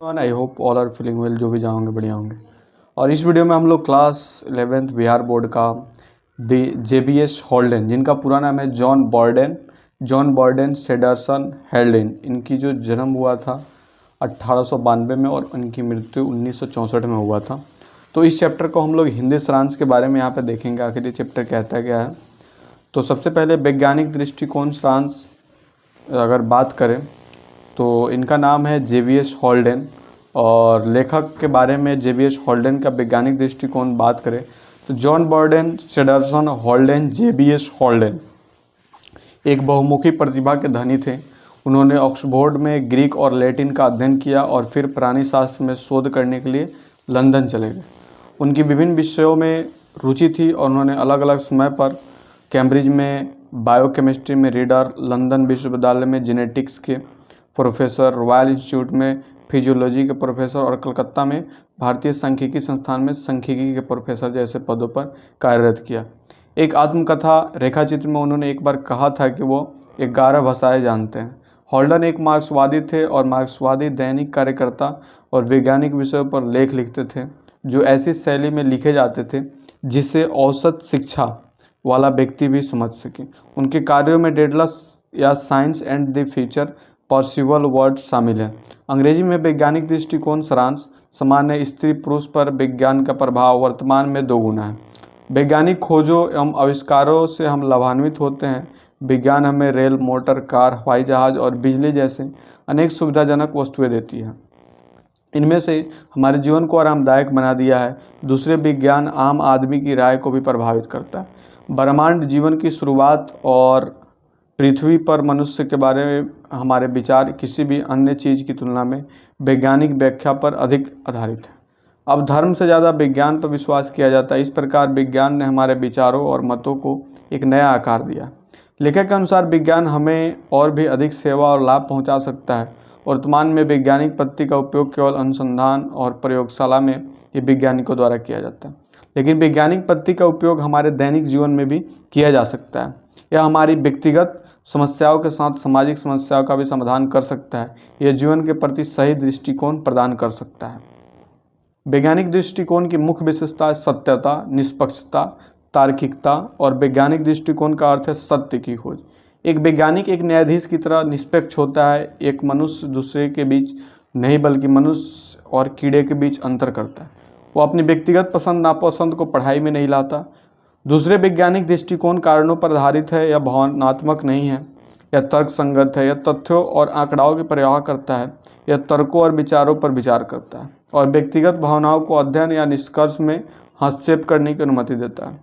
I hope all are feeling well. जो भी जाओगे बढ़िया होंगे। और इस वीडियो में हम लोग क्लास 11th बिहार बोर्ड का JBS हॉल्डेन, जिनका पूरा नाम है जॉन बॉर्डेन सेडरसन हेल्डेन, इनकी जो जन्म हुआ था 1892 में और उनकी मृत्यु 1964 में हुआ था। तो इस चैप्टर को हम लोग हिंदी सारांश के बारे में यहाँ पे देखेंगे, आखिर ये चैप्टर कहता क्या है। तो सबसे पहले वैज्ञानिक दृष्टिकोण सारांश अगर बात करें तो इनका नाम है JBS हॉल्डेन, और लेखक के बारे में JBS हॉल्डेन का वैज्ञानिक दृष्टिकोण बात करें तो जॉन बॉर्डेन सेडरसन हॉल्डेन JBS हॉल्डेन एक बहुमुखी प्रतिभा के धनी थे। उन्होंने ऑक्सफोर्ड में ग्रीक और लैटिन का अध्ययन किया और फिर प्राणी शास्त्र में शोध करने के लिए लंदन चले गए। उनकी विभिन्न विषयों में रुचि थी और उन्होंने अलग अलग समय पर कैम्ब्रिज में बायोकेमिस्ट्री में रीडर, लंदन विश्वविद्यालय में जेनेटिक्स के प्रोफेसर, रॉयल इंस्टीट्यूट में फिजियोलॉजी के प्रोफेसर और कलकत्ता में भारतीय सांख्यिकी संस्थान में सांख्यिकी के प्रोफेसर जैसे पदों पर कार्यरत किया। एक आत्मकथा रेखाचित्र में उन्होंने एक बार कहा था कि वो 11 भाषाएं जानते हैं। हॉल्डन एक मार्क्सवादी थे और मार्क्सवादी दैनिक कार्यकर्ता और वैज्ञानिक विषयों पर लेख लिखते थे जो ऐसी शैली में लिखे जाते थे जिसे औसत शिक्षा वाला व्यक्ति भी समझ सके। उनके कार्यों में डेडलस या science and the future possible word शामिल है। अंग्रेजी में वैज्ञानिक दृष्टिकोण सारांश सामान्य स्त्री पुरुष पर विज्ञान का प्रभाव वर्तमान में 2 गुना है। वैज्ञानिक खोजों एवं आविष्कारों से हम लाभान्वित होते हैं। विज्ञान हमें रेल, मोटर, कार, हवाई जहाज और बिजली जैसे अनेक सुविधाजनक वस्तुएं देती है। इनमें से हमारे जीवन को आरामदायक बना दिया है। दूसरे विज्ञान आम आदमी की राय को भी प्रभावित करता है। ब्रह्मांड, जीवन की शुरुआत और पृथ्वी पर मनुष्य के बारे में हमारे विचार किसी भी अन्य चीज़ की तुलना में वैज्ञानिक व्याख्या पर अधिक आधारित है। अब धर्म से ज़्यादा विज्ञान पर विश्वास किया जाता है। इस प्रकार विज्ञान ने हमारे विचारों और मतों को एक नया आकार दिया। लेखक के अनुसार विज्ञान हमें और भी अधिक सेवा और लाभ पहुंचा सकता है। वर्तमान में वैज्ञानिक पद्धति का उपयोग केवल अनुसंधान और प्रयोगशाला में ही वैज्ञानिकों द्वारा किया जाता है, लेकिन वैज्ञानिक पद्धति का उपयोग हमारे दैनिक जीवन में भी किया जा सकता है। यह हमारी व्यक्तिगत समस्याओं के साथ सामाजिक समस्याओं का भी समाधान कर सकता है। यह जीवन के प्रति सही दृष्टिकोण प्रदान कर सकता है। वैज्ञानिक दृष्टिकोण की मुख्य विशेषता सत्यता, निष्पक्षता, तार्किकता और वैज्ञानिक दृष्टिकोण का अर्थ है सत्य की खोज। एक वैज्ञानिक एक न्यायाधीश की तरह निष्पक्ष होता है। एक मनुष्य दूसरे के बीच नहीं बल्कि मनुष्य और कीड़े के बीच अंतर करता है। वो अपनी व्यक्तिगत पसंद नापसंद को पढ़ाई में नहीं लाता। दूसरे वैज्ञानिक दृष्टिकोण कारणों पर आधारित है या भावनात्मक नहीं है, यह तर्क संगत है, यह तथ्यों और आंकड़ाओं की परवाह करता है, यह तर्कों और विचारों पर विचार करता है और व्यक्तिगत भावनाओं को अध्ययन या निष्कर्ष में हस्तक्षेप करने की अनुमति देता है।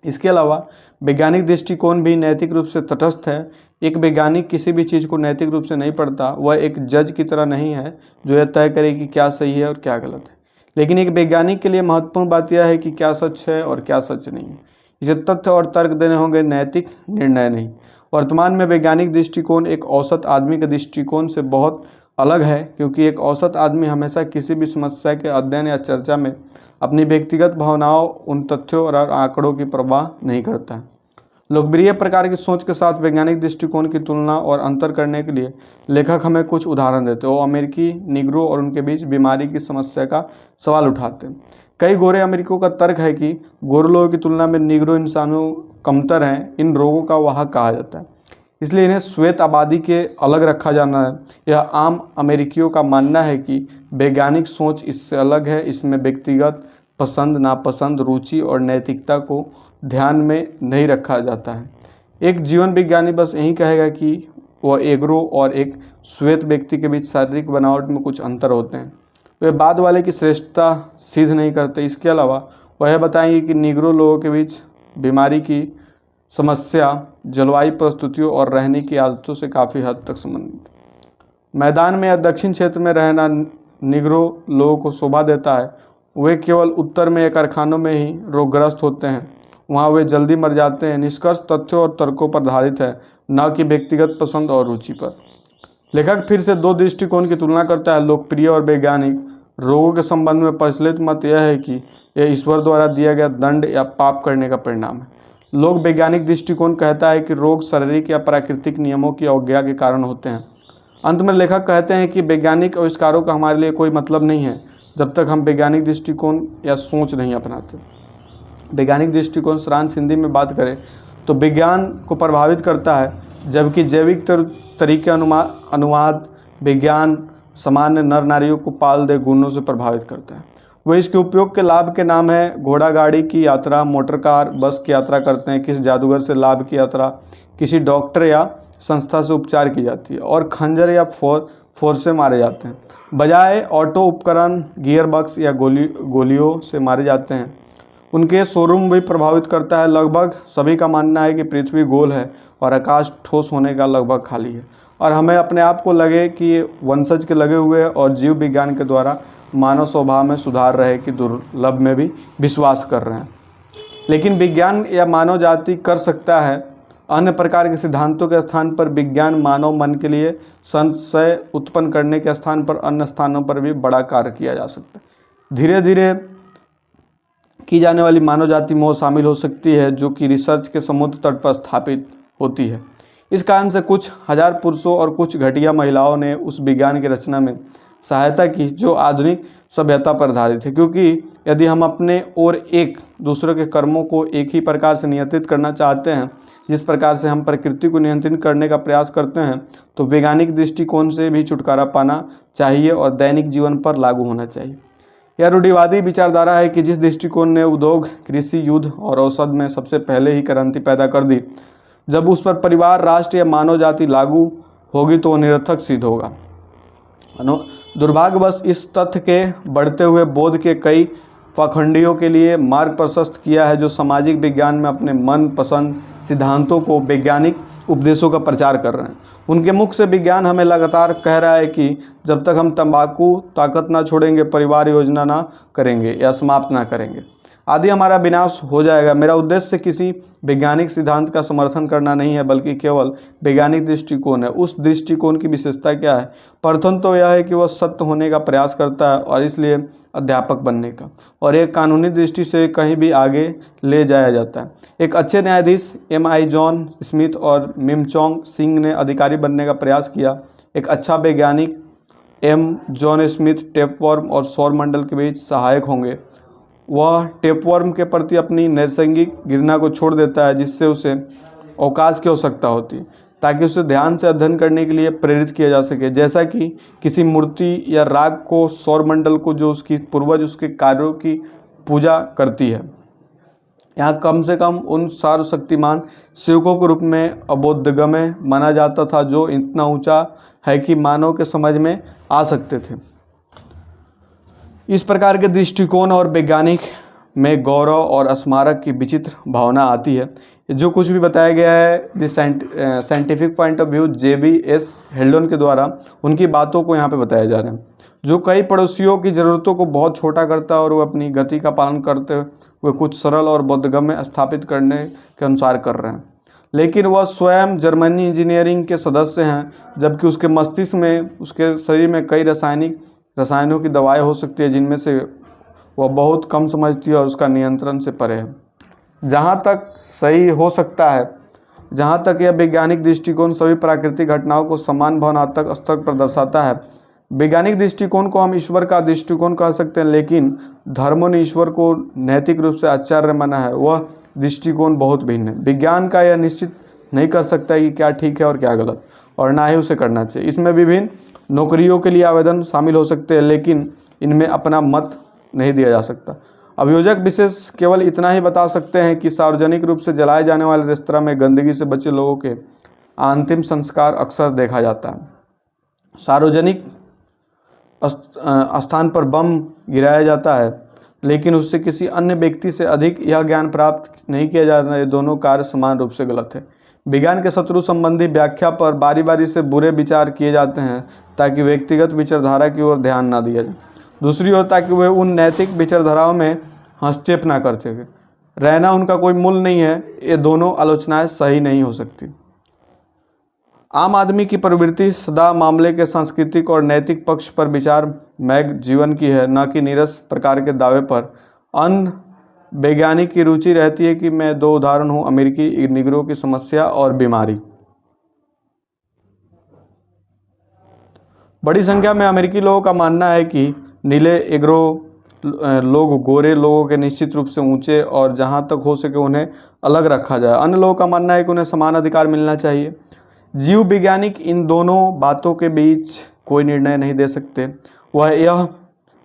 इसके अलावा वैज्ञानिक दृष्टिकोण भी नैतिक रूप से तटस्थ है। एक वैज्ञानिक किसी भी चीज़ को नैतिक रूप से नहीं पढ़ता। वह एक जज की तरह नहीं है जो यह तय करे कि क्या सही है और क्या गलत है। लेकिन एक वैज्ञानिक के लिए महत्वपूर्ण बात यह है कि क्या सच है और क्या सच नहीं है। इसे तथ्य और तर्क देने होंगे, नैतिक निर्णय नहीं। वर्तमान में वैज्ञानिक दृष्टिकोण एक औसत आदमी के दृष्टिकोण से बहुत अलग है, क्योंकि एक औसत आदमी हमेशा किसी भी समस्या के अध्ययन या चर्चा में अपनी व्यक्तिगत भावनाओं, उन तथ्यों और आंकड़ों की परवाह नहीं करता है। लोकप्रिय प्रकार की सोच के साथ वैज्ञानिक दृष्टिकोण की तुलना और अंतर करने के लिए लेखक हमें कुछ उदाहरण देते हैं। वो अमेरिकी निग्रो और उनके बीच बीमारी की समस्या का सवाल उठाते हैं। कई गोरे अमेरिकियों का तर्क है कि गोरे लोगों की तुलना में निग्रो इंसानों कमतर हैं। इन रोगों का वाहक कहा जाता है, इसलिए इन्हें श्वेत आबादी के अलग रखा जाना है। यह आम अमेरिकियों का मानना है कि वैज्ञानिक सोच इससे अलग है। इसमें व्यक्तिगत पसंद नापसंद, रुचि और नैतिकता को ध्यान में नहीं रखा जाता है। एक जीवन विज्ञानी बस यही कहेगा कि वह एग्रो और एक श्वेत व्यक्ति के बीच शारीरिक बनावट में कुछ अंतर होते हैं। वे बाद वाले की श्रेष्ठता सिद्ध नहीं करते। इसके अलावा वह यह बताएंगे कि निग्रो लोगों के बीच बीमारी की समस्या जलवायु परिस्थितियों और रहने की आदतों से काफ़ी हद तक संबंधित। मैदान में या दक्षिण क्षेत्र में रहना निग्रो लोगों को शोभा देता है। वे केवल उत्तर में या कारखानों में ही रोगग्रस्त होते हैं, वहाँ वे जल्दी मर जाते हैं। निष्कर्ष तथ्यों और तर्कों पर आधारित है, न कि व्यक्तिगत पसंद और रुचि पर। लेखक फिर से 2 दृष्टिकोण की तुलना करता है, लोकप्रिय और वैज्ञानिक। रोगों के संबंध में प्रचलित मत यह है कि यह ईश्वर द्वारा दिया गया दंड या पाप करने का परिणाम है। लोक वैज्ञानिक दृष्टिकोण कहता है कि रोग शारीरिक या प्राकृतिक नियमों की अवज्ञा के कारण होते हैं। अंत में लेखक कहते हैं कि वैज्ञानिक आविष्कारों का हमारे लिए कोई मतलब नहीं है जब तक हम वैज्ञानिक दृष्टिकोण या सोच नहीं अपनाते। वैज्ञानिक दृष्टिकोण सारांश हिंदी में बात करें तो विज्ञान को प्रभावित करता है, जबकि जैविक तरीके अनुवाद विज्ञान सामान्य नर नारियों को पाल दे गुणों से प्रभावित करता है। वह इसके उपयोग के लाभ के नाम है घोड़ा गाड़ी की यात्रा, मोटर कार, बस की यात्रा करते हैं, किसी जादूगर से लाभ की यात्रा, किसी डॉक्टर या संस्था से उपचार की जाती है, और खंजर या फोर से मारे जाते हैं, बजाय ऑटो उपकरण गियर बक्स या गोलियों से मारे जाते हैं। उनके शोरूम भी प्रभावित करता है। लगभग सभी का मानना है कि पृथ्वी गोल है और आकाश ठोस होने का लगभग खाली है, और हमें अपने आप को लगे कि ये वंशज के लगे हुए और जीव विज्ञान के द्वारा मानव स्वभाव में सुधार रहे कि दुर्लभ में भी विश्वास कर रहे हैं। लेकिन विज्ञान या मानव जाति कर सकता है। अन्य प्रकार के सिद्धांतों के स्थान पर विज्ञान मानव मन के लिए संशय उत्पन्न करने के स्थान पर अन्य स्थानों पर भी बड़ा कार्य किया जा सकता है। धीरे धीरे की जाने वाली मानव जाति मोह शामिल हो सकती है, जो कि रिसर्च के समुद्र तट पर स्थापित होती है। इस कारण से कुछ हजार पुरुषों और कुछ घटिया महिलाओं ने उस विज्ञान की रचना में सहायता की जो आधुनिक सभ्यता पर आधारित है, क्योंकि यदि हम अपने और एक दूसरे के कर्मों को एक ही प्रकार से नियंत्रित करना चाहते हैं जिस प्रकार से हम प्रकृति को नियंत्रित करने का प्रयास करते हैं, तो वैज्ञानिक दृष्टिकोण से भी छुटकारा पाना चाहिए और दैनिक जीवन पर लागू होना चाहिए। यह रूढ़िवादी विचारधारा है कि जिस दृष्टिकोण ने उद्योग, कृषि, युद्ध और औषध में सबसे पहले ही क्रांति पैदा कर दी, जब उस पर परिवार, राष्ट्र या मानव जाति लागू होगी तो वह निरर्थक सिद्ध होगा। दुर्भाग्यवश इस तथ्य के बढ़ते हुए बोध के कई पाखंडियों के लिए मार्ग प्रशस्त किया है, जो सामाजिक विज्ञान में अपने मन पसंद सिद्धांतों को वैज्ञानिक उपदेशों का प्रचार कर रहे हैं। उनके मुख से विज्ञान हमें लगातार कह रहा है कि जब तक हम तंबाकू ताकत ना छोड़ेंगे, परिवार योजना ना करेंगे या समाप्त ना करेंगे आदि, हमारा विनाश हो जाएगा। मेरा उद्देश्य किसी वैज्ञानिक सिद्धांत का समर्थन करना नहीं है, बल्कि केवल वैज्ञानिक दृष्टिकोण है। उस दृष्टिकोण की विशेषता क्या है? प्रथम तो यह है कि वह सत्य होने का प्रयास करता है और इसलिए अध्यापक बनने का, और एक कानूनी दृष्टि से कहीं भी आगे ले जाया जाता है। एक अच्छे न्यायाधीश M.I. जॉन स्मिथ और मिमचोंग सिंह ने अधिकारी बनने का प्रयास किया। एक अच्छा वैज्ञानिक M. जॉन स्मिथ टेपवर्म और सौरमंडल के बीच सहायक होंगे। वह टेपवर्म के प्रति अपनी नैसर्गिक घृणा को छोड़ देता है, जिससे उसे अवकाश की आवश्यकता होती है ताकि उसे ध्यान से अध्ययन करने के लिए प्रेरित किया जा सके, जैसा कि किसी मूर्ति या राग को सौरमंडल को जो उसकी पूर्वज उसके कार्यों की पूजा करती है। यहाँ कम से कम उन सर्वशक्तिमान शिवकों के रूप में अबोधगम्य माना जाता था, जो इतना ऊंचा है कि मानव के समझ में आ सकते थे। इस प्रकार के दृष्टिकोण और वैज्ञानिक में गौरव और स्मारक की विचित्र भावना आती है। जो कुछ भी बताया गया है the scientific point of view JBS हेल्डन के द्वारा, उनकी बातों को यहाँ पे बताया जा रहा है, जो कई पड़ोसियों की ज़रूरतों को बहुत छोटा करता है और वो अपनी गति का पालन करते हुए कुछ सरल और बोधगम्य स्थापित करने के अनुसार कर रहे हैं। लेकिन वह स्वयं जर्मनी इंजीनियरिंग के सदस्य हैं, जबकि उसके मस्तिष्क में, उसके शरीर में कई रसायनों की दवाएं हो सकती है जिनमें से वह बहुत कम समझती है और उसका नियंत्रण से परे है। जहाँ तक सही हो सकता है, जहाँ तक यह वैज्ञानिक दृष्टिकोण सभी प्राकृतिक घटनाओं को समान भावनात्मक स्तर पर दर्शाता है। वैज्ञानिक दृष्टिकोण को हम ईश्वर का दृष्टिकोण कह सकते हैं, लेकिन धर्मों ने ईश्वर को नैतिक रूप से आचार्य माना है। वह दृष्टिकोण बहुत भिन्न है। विज्ञान का यह निश्चित नहीं कर सकता कि क्या ठीक है और क्या गलत, और ना ही उसे करना चाहिए। इसमें विभिन्न नौकरियों के लिए आवेदन शामिल हो सकते हैं, लेकिन इनमें अपना मत नहीं दिया जा सकता। अभियोजक विशेष केवल इतना ही बता सकते हैं कि सार्वजनिक रूप से जलाए जाने वाले रेस्तरां में गंदगी से बचे लोगों के अंतिम संस्कार अक्सर देखा जाता है। सार्वजनिक स्थान पर बम गिराया जाता है, लेकिन उससे किसी अन्य व्यक्ति से अधिक यह ज्ञान प्राप्त नहीं किया जाता। ये दोनों कार्य समान रूप से गलत है। विज्ञान के शत्रु संबंधी व्याख्या पर बारी बारी से बुरे विचार किए जाते हैं ताकि व्यक्तिगत विचारधारा की ओर ध्यान ना दिया जाए। दूसरी ओर ताकि वे उन नैतिक विचारधाराओं में हस्तक्षेप ना कर सके। रहना उनका कोई मूल्य नहीं है। ये दोनों आलोचनाएं सही नहीं हो सकती। आम आदमी की प्रवृत्ति सदा मामले के सांस्कृतिक और नैतिक पक्ष पर विचार मैग जीवन की है, न कि नीरस प्रकार के दावे पर। अन्य वैज्ञानिक की रुचि रहती है कि मैं दो उदाहरण हूँ, अमेरिकी निगरों की समस्या और बीमारी। बड़ी संख्या में अमेरिकी लोगों का मानना है कि नीले एग्रो लोग गोरे लोगों के निश्चित रूप से ऊंचे और जहां तक हो सके उन्हें अलग रखा जाए। अन्य लोगों का मानना है कि उन्हें समान अधिकार मिलना चाहिए। जीव वैज्ञानिक इन दोनों बातों के बीच कोई निर्णय नहीं दे सकते। वह यह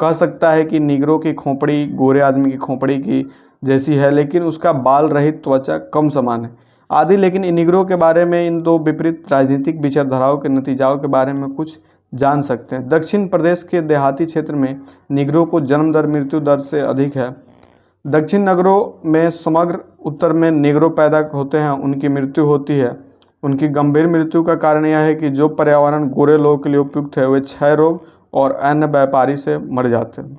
कह सकता है कि निगरों की खोपड़ी गोरे आदमी की खोपड़ी की जैसी है, लेकिन उसका बाल रहित त्वचा कम समान है आदि। लेकिन इन निगरों के बारे में इन दो विपरीत राजनीतिक विचारधाराओं के नतीजाओं के बारे में कुछ जान सकते हैं। दक्षिण प्रदेश के देहाती क्षेत्र में निगरों को जन्म दर मृत्यु दर से अधिक है। दक्षिण नगरों में समग्र उत्तर में निगरों पैदा होते हैं, उनकी मृत्यु होती है। उनकी गंभीर मृत्यु का कारण यह है कि जो पर्यावरण गोरे लोगों के लिए उपयुक्त है वे क्षय रोग और अन्य व्यापारी से मर जाते हैं।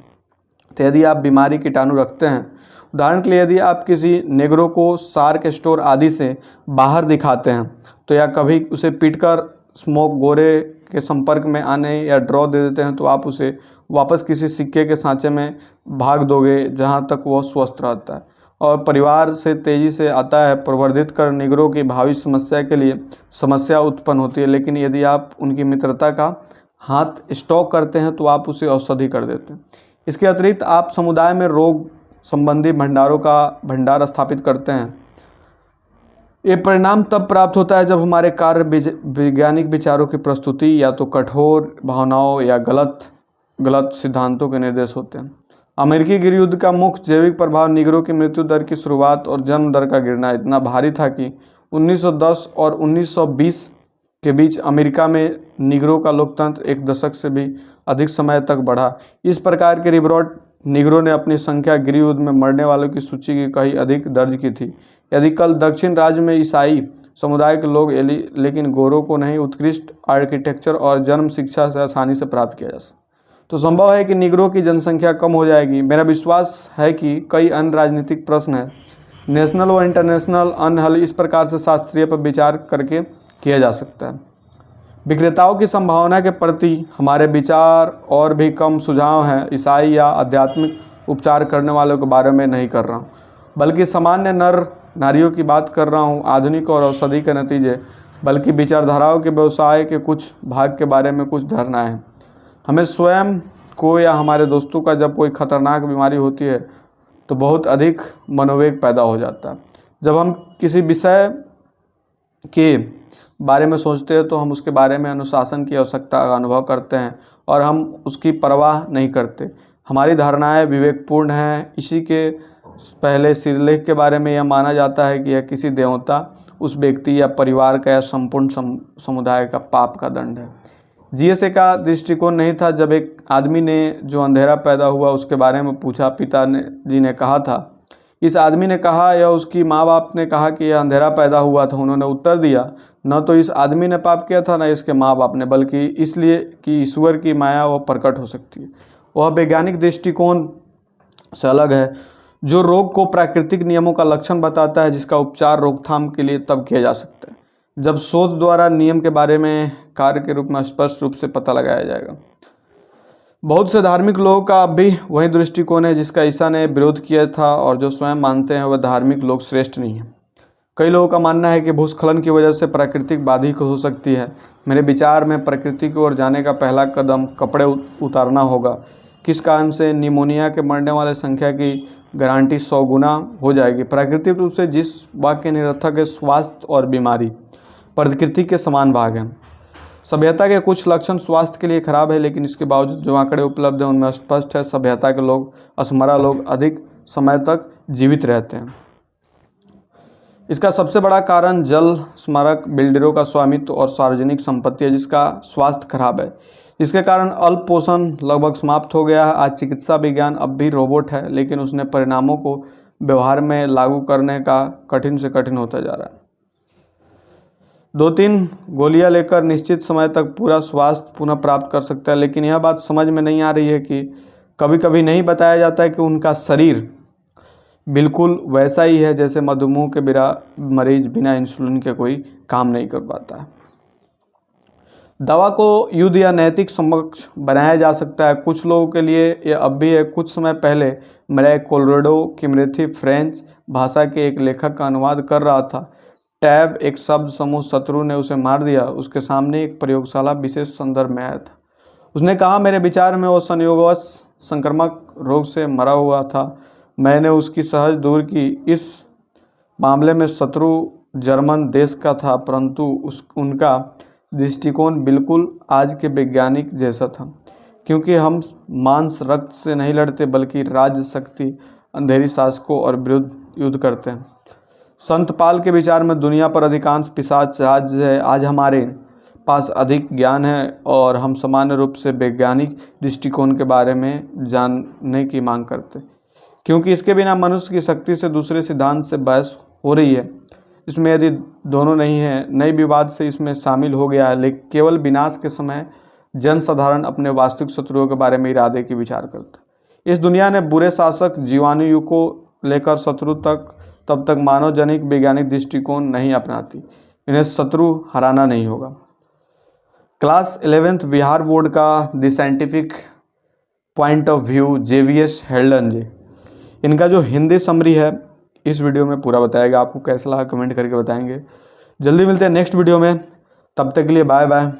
तो यदि आप बीमारी कीटाणु रखते हैं, उदाहरण के लिए यदि आप किसी नेग्रो को शार्क स्टोर आदि से बाहर दिखाते हैं तो या कभी उसे पीटकर स्मोक गोरे के संपर्क में आने या ड्रॉ दे देते हैं तो आप उसे वापस किसी सिक्के के सांचे में भाग दोगे जहां तक वह स्वस्थ रहता है और परिवार से तेज़ी से आता है। प्रवर्धित कर निगरों की भावी समस्या के लिए समस्या उत्पन्न होती है, लेकिन यदि आप उनकी मित्रता का हाथ स्टॉक करते हैं तो आप उसे औषधि कर देते हैं। इसके अतिरिक्त आप समुदाय में रोग संबंधी भंडारों का भंडार स्थापित करते हैं। ये परिणाम तब प्राप्त होता है जब हमारे कार्य वैज्ञानिक विचारों की प्रस्तुति या तो कठोर भावनाओं या गलत सिद्धांतों के निर्देश होते हैं। अमेरिकी गृह युद्ध का मुख्य जैविक प्रभाव निगरों की मृत्यु दर की शुरुआत और जन्म दर का गिरना इतना भारी था कि 1910 और 1920 के बीच अमेरिका में निगरों का लोकतंत्र एक दशक से भी अधिक समय तक बढ़ा। इस प्रकार के रिपोर्ट निगरों ने अपनी संख्या गृह युद्ध में मरने वालों की सूची की कहीं अधिक दर्ज की थी। यदि कल दक्षिण राज्य में ईसाई समुदाय के लोग लेकिन गोरों को नहीं उत्कृष्ट आर्किटेक्चर और जन्म शिक्षा से आसानी से प्राप्त किया जा सकता तो संभव है कि निगरों की जनसंख्या कम हो जाएगी। मेरा विश्वास है कि कई अन्य राजनीतिक प्रश्न हैं, नेशनल और इंटरनेशनल अन्य हल इस प्रकार से शास्त्रीय पर विचार करके किया जा सकता है। विक्रेताओं की संभावना के प्रति हमारे विचार और भी कम सुझाव हैं। ईसाई या आध्यात्मिक उपचार करने वालों के बारे में नहीं कर रहा हूँ, बल्कि सामान्य नर नारियों की बात कर रहा हूँ। आधुनिक और औषधि के नतीजे बल्कि विचारधाराओं के व्यवसाय के कुछ भाग के बारे में कुछ धारणा है। हमें स्वयं को या हमारे दोस्तों का जब कोई खतरनाक बीमारी होती है तो बहुत अधिक मनोवेग पैदा हो जाता है। जब हम किसी विषय के बारे में सोचते हैं तो हम उसके बारे में अनुशासन की आवश्यकता का अनुभव करते हैं और हम उसकी परवाह नहीं करते। हमारी धारणाएं विवेकपूर्ण हैं। इसी के पहले सिरलेख के बारे में यह माना जाता है कि यह किसी देवता, उस व्यक्ति या परिवार का या संपूर्ण समुदाय का पाप का दंड है। जीएसए का दृष्टिकोण नहीं था। जब एक आदमी ने जो अंधेरा पैदा हुआ उसके बारे में पूछा, पिताजी ने कहा था, इस आदमी ने कहा या उसकी माँ बाप ने कहा कि यह अंधेरा पैदा हुआ था। उन्होंने उत्तर दिया, न तो इस आदमी ने पाप किया था न इसके माँ बाप ने, बल्कि इसलिए कि ईश्वर की माया वो प्रकट हो सकती है। वह वैज्ञानिक दृष्टिकोण से अलग है जो रोग को प्राकृतिक नियमों का लक्षण बताता है, जिसका उपचार रोकथाम के लिए तब किया जा सकता है जब शोध द्वारा नियम के बारे में कार्य के रूप में स्पष्ट रूप से पता लगाया जाएगा। बहुत से धार्मिक लोगों का अब भी वही दृष्टिकोण है जिसका ईसा ने विरोध किया था और जो स्वयं मानते हैं वह धार्मिक लोग श्रेष्ठ नहीं हैं। कई लोगों का मानना है कि भूस्खलन की वजह से प्राकृतिक बाधित हो सकती है। मेरे विचार में प्रकृति की ओर जाने का पहला कदम कपड़े उतारना होगा। किस कारण से निमोनिया के मरने वाले संख्या की गारंटी 100 गुना हो जाएगी। प्राकृतिक रूप से जिस वाक्य निरर्थक है, स्वास्थ्य और बीमारी प्रकृति के समान भाग हैं। सभ्यता के कुछ लक्षण स्वास्थ्य के लिए खराब है, लेकिन इसके बावजूद जो आंकड़े उपलब्ध हैं उनमें स्पष्ट है सभ्यता के लोग, असमरा लोग अधिक समय तक जीवित रहते हैं। इसका सबसे बड़ा कारण जल स्मारक बिल्डरों का स्वामित्व और सार्वजनिक संपत्ति है जिसका स्वास्थ्य खराब है। इसके कारण अल्प पोषण लगभग समाप्त हो गया है। आज चिकित्सा विज्ञान अब भी रोबोट है, लेकिन उसने परिणामों को व्यवहार में लागू करने का कठिन से कठिन होता जा रहा है। 2-3 गोलियां लेकर निश्चित समय तक पूरा स्वास्थ्य पुनः प्राप्त कर सकता है, लेकिन यह बात समझ में नहीं आ रही है कि कभी कभी नहीं बताया जाता है कि उनका शरीर बिल्कुल वैसा ही है जैसे मधुमेह के मरीज बिना इंसुलिन के कोई काम नहीं कर पाता है। दवा को युद्ध या नैतिक समक्ष बनाया जा सकता है। कुछ लोगों के लिए यह अब भी है। कुछ समय पहले मैं कोलोराडो किमरेथी फ्रेंच भाषा के एक लेखक का अनुवाद कर रहा था। टैब एक शब्द समूह शत्रु ने उसे मार दिया। उसके सामने एक प्रयोगशाला विशेष संदर्भ में आया था। उसने कहा, मेरे विचार में वो संयोगवश संक्रामक रोग से मरा हुआ था। मैंने उसकी सहज दूर की। इस मामले में शत्रु जर्मन देश का था, परंतु उनका दृष्टिकोण बिल्कुल आज के वैज्ञानिक जैसा था, क्योंकि हम मांस रक्त से नहीं लड़ते बल्कि राज्य शक्ति अंधेरी शासकों और विरुद्ध युद्ध करते हैं। संत पाल के विचार में दुनिया पर अधिकांश पिशाच राज्य है। आज हमारे पास अधिक ज्ञान है और हम सामान्य रूप से वैज्ञानिक दृष्टिकोण के बारे में जानने की मांग करते हैं, क्योंकि इसके बिना मनुष्य की शक्ति से दूसरे सिद्धांत से बहस हो रही है। इसमें यदि दोनों नहीं है, नई विवाद से इसमें शामिल हो गया है, लेकिन केवल विनाश के समय जनसाधारण अपने वास्तविक शत्रुओं के बारे में इरादे की विचार करता है। इस दुनिया ने बुरे शासक जीवाणु को लेकर शत्रु तब तक मानवजनिक वैज्ञानिक दृष्टिकोण नहीं अपनाती। इन्हें शत्रु हराना नहीं होगा। क्लास 11th बिहार बोर्ड का the scientific point of view जेवीएस हेल्डन जी, इनका जो हिंदी समरी है इस वीडियो में पूरा बताएगा। आपको कैसा लगा कमेंट करके बताएंगे। जल्दी मिलते हैं नेक्स्ट वीडियो में, तब तक के लिए बाय बाय।